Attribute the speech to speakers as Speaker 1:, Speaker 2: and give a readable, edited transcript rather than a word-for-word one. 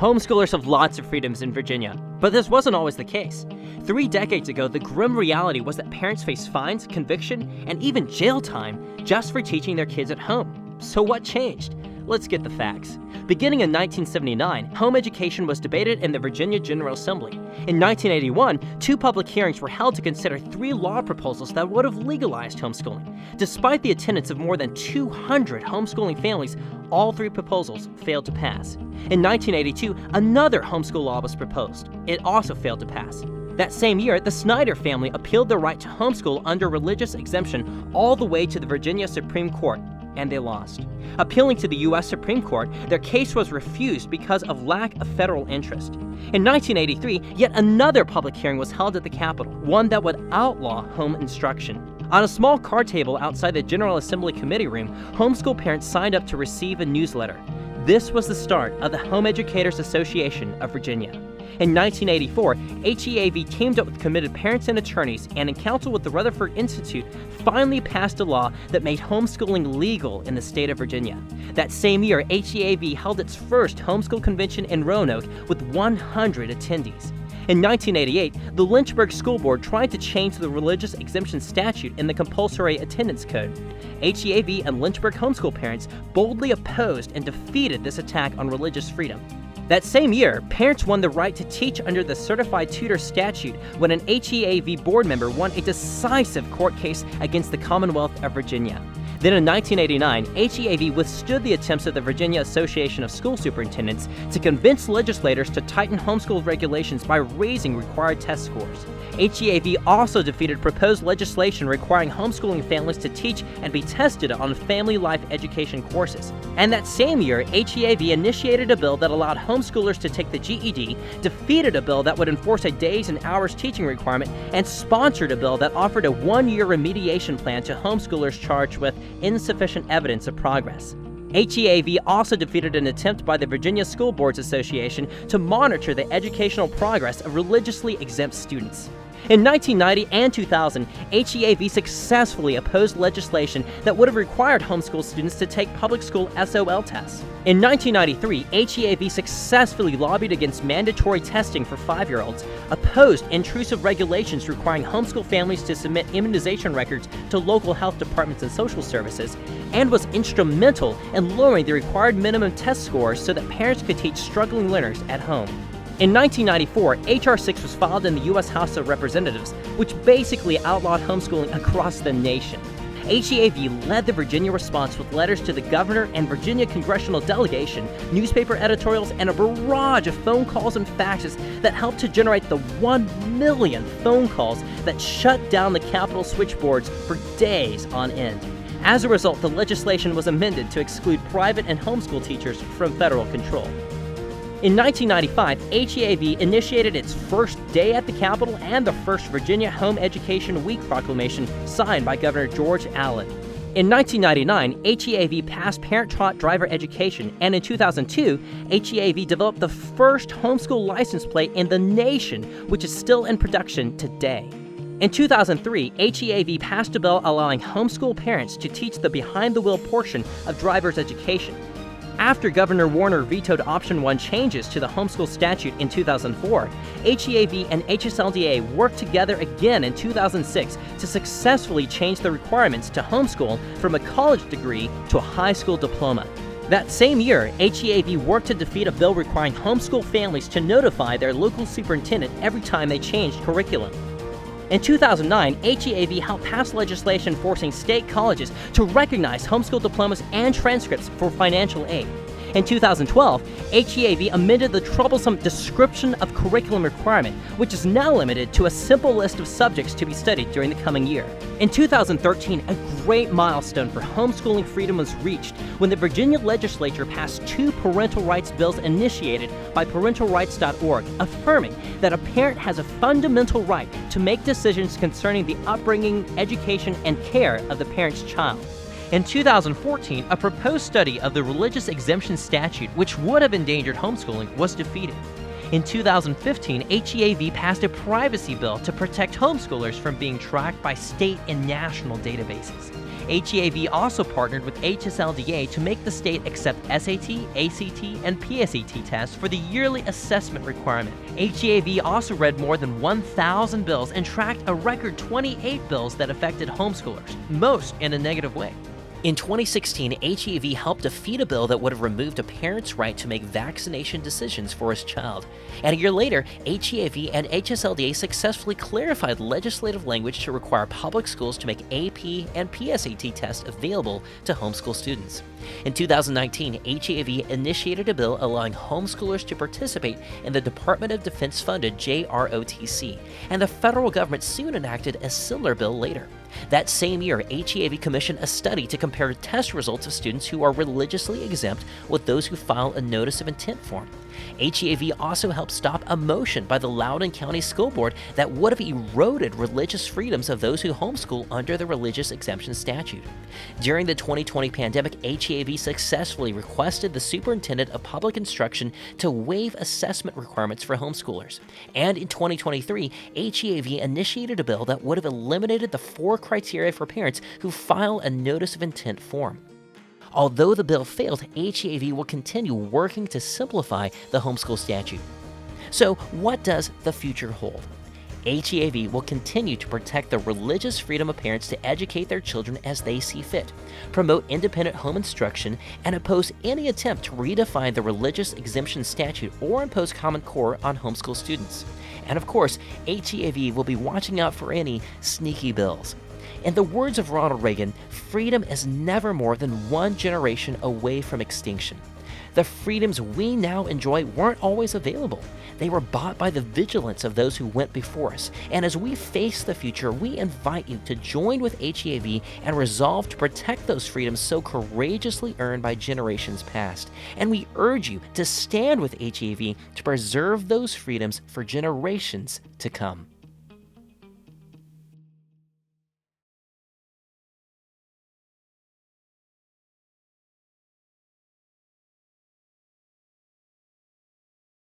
Speaker 1: Homeschoolers have lots of freedoms in Virginia, but this wasn't always the case. 3 decades ago, the grim reality was that parents faced fines, conviction, and even jail time just for teaching their kids at home. So what changed? Let's get the facts. Beginning in 1979, home education was debated in the Virginia General Assembly. In 1981, 2 public hearings were held to consider 3 law proposals that would have legalized homeschooling. Despite the attendance of more than 200 homeschooling families, all 3 proposals failed to pass. In 1982, another homeschool law was proposed. It also failed to pass. That same year, the Snyder family appealed their right to homeschool under religious exemption all the way to the Virginia Supreme Court, and they lost. Appealing to the U.S. Supreme Court, their case was refused because of lack of federal interest. In 1983, yet another public hearing was held at the Capitol, one that would outlaw home instruction. On a small card table outside the General Assembly committee room, homeschool parents signed up to receive a newsletter. This was the start of the Home Educators Association of Virginia. In 1984, HEAV teamed up with committed parents and attorneys, and in counsel with the Rutherford Institute, finally passed a law that made homeschooling legal in the state of Virginia. That same year, HEAV held its first homeschool convention in Roanoke with 100 attendees. In 1988, the Lynchburg School Board tried to change the religious exemption statute in the compulsory attendance code. HEAV and Lynchburg homeschool parents boldly opposed and defeated this attack on religious freedom. That same year, parents won the right to teach under the Certified Tutor Statute when an HEAV board member won a decisive court case against the Commonwealth of Virginia. Then in 1989, HEAV withstood the attempts of the Virginia Association of School Superintendents to convince legislators to tighten homeschool regulations by raising required test scores. HEAV also defeated proposed legislation requiring homeschooling families to teach and be tested on family life education courses. And that same year, HEAV initiated a bill that allowed homeschoolers to take the GED, defeated a bill that would enforce a days and hours teaching requirement, and sponsored a bill that offered a 1-year remediation plan to homeschoolers charged with insufficient evidence of progress. HEAV also defeated an attempt by the Virginia School Boards Association to monitor the educational progress of religiously exempt students. In 1990 and 2000, HEAV successfully opposed legislation that would have required homeschool students to take public school SOL tests. In 1993, HEAV successfully lobbied against mandatory testing for 5-year-olds, opposed intrusive regulations requiring homeschool families to submit immunization records to local health departments and social services, and was instrumental in lowering the required minimum test scores so that parents could teach struggling learners at home. In 1994, H.R. 6 was filed in the U.S. House of Representatives, which basically outlawed homeschooling across the nation. HEAV led the Virginia response with letters to the governor and Virginia congressional delegation, newspaper editorials, and a barrage of phone calls and faxes that helped to generate the 1 million phone calls that shut down the Capitol switchboards for days on end. As a result, the legislation was amended to exclude private and homeschool teachers from federal control. In 1995, HEAV initiated its first day at the Capitol and the first Virginia Home Education Week proclamation signed by Governor George Allen. In 1999, HEAV passed parent-taught driver education, and in 2002, HEAV developed the first homeschool license plate in the nation, which is still in production today. In 2003, HEAV passed a bill allowing homeschool parents to teach the behind-the-wheel portion of driver's education. After Governor Warner vetoed Option 1 changes to the homeschool statute in 2004, HEAV and HSLDA worked together again in 2006 to successfully change the requirements to homeschool from a college degree to a high school diploma. That same year, HEAV worked to defeat a bill requiring homeschool families to notify their local superintendent every time they changed curriculum. In 2009, HEAV helped pass legislation forcing state colleges to recognize homeschool diplomas and transcripts for financial aid. In 2012, HEAV amended the troublesome description of curriculum requirement, which is now limited to a simple list of subjects to be studied during the coming year. In 2013, a great milestone for homeschooling freedom was reached when the Virginia legislature passed 2 parental rights bills initiated by parentalrights.org, affirming that a parent has a fundamental right to make decisions concerning the upbringing, education, and care of the parent's child. In 2014, a proposed study of the religious exemption statute, which would have endangered homeschooling, was defeated. In 2015, HEAV passed a privacy bill to protect homeschoolers from being tracked by state and national databases. HEAV also partnered with HSLDA to make the state accept SAT, ACT, and PSAT tests for the yearly assessment requirement. HEAV also read more than 1,000 bills and tracked a record 28 bills that affected homeschoolers, most in a negative way. In 2016, HEAV helped defeat a bill that would have removed a parent's right to make vaccination decisions for his child. And a year later, HEAV and HSLDA successfully clarified legislative language to require public schools to make AP and PSAT tests available to homeschool students. In 2019, HEAV initiated a bill allowing homeschoolers to participate in the Department of Defense-funded JROTC, and the federal government soon enacted a similar bill later. That same year, HEAV commissioned a study to compare test results of students who are religiously exempt with those who file a notice of intent form. HEAV also helped stop a motion by the Loudoun County School Board that would have eroded religious freedoms of those who homeschool under the religious exemption statute. During the 2020 pandemic, HEAV successfully requested the Superintendent of Public Instruction to waive assessment requirements for homeschoolers. And in 2023, HEAV initiated a bill that would have eliminated the 4 criteria for parents who file a notice of intent form. Although the bill failed, HEAV will continue working to simplify the homeschool statute. So, what does the future hold? HEAV will continue to protect the religious freedom of parents to educate their children as they see fit, promote independent home instruction, and oppose any attempt to redefine the religious exemption statute or impose Common Core on homeschool students. And of course, HEAV will be watching out for any sneaky bills. In the words of Ronald Reagan, freedom is never more than one generation away from extinction. The freedoms we now enjoy weren't always available. They were bought by the vigilance of those who went before us. And as we face the future, we invite you to join with HEAV and resolve to protect those freedoms so courageously earned by generations past. And we urge you to stand with HEAV to preserve those freedoms for generations to come.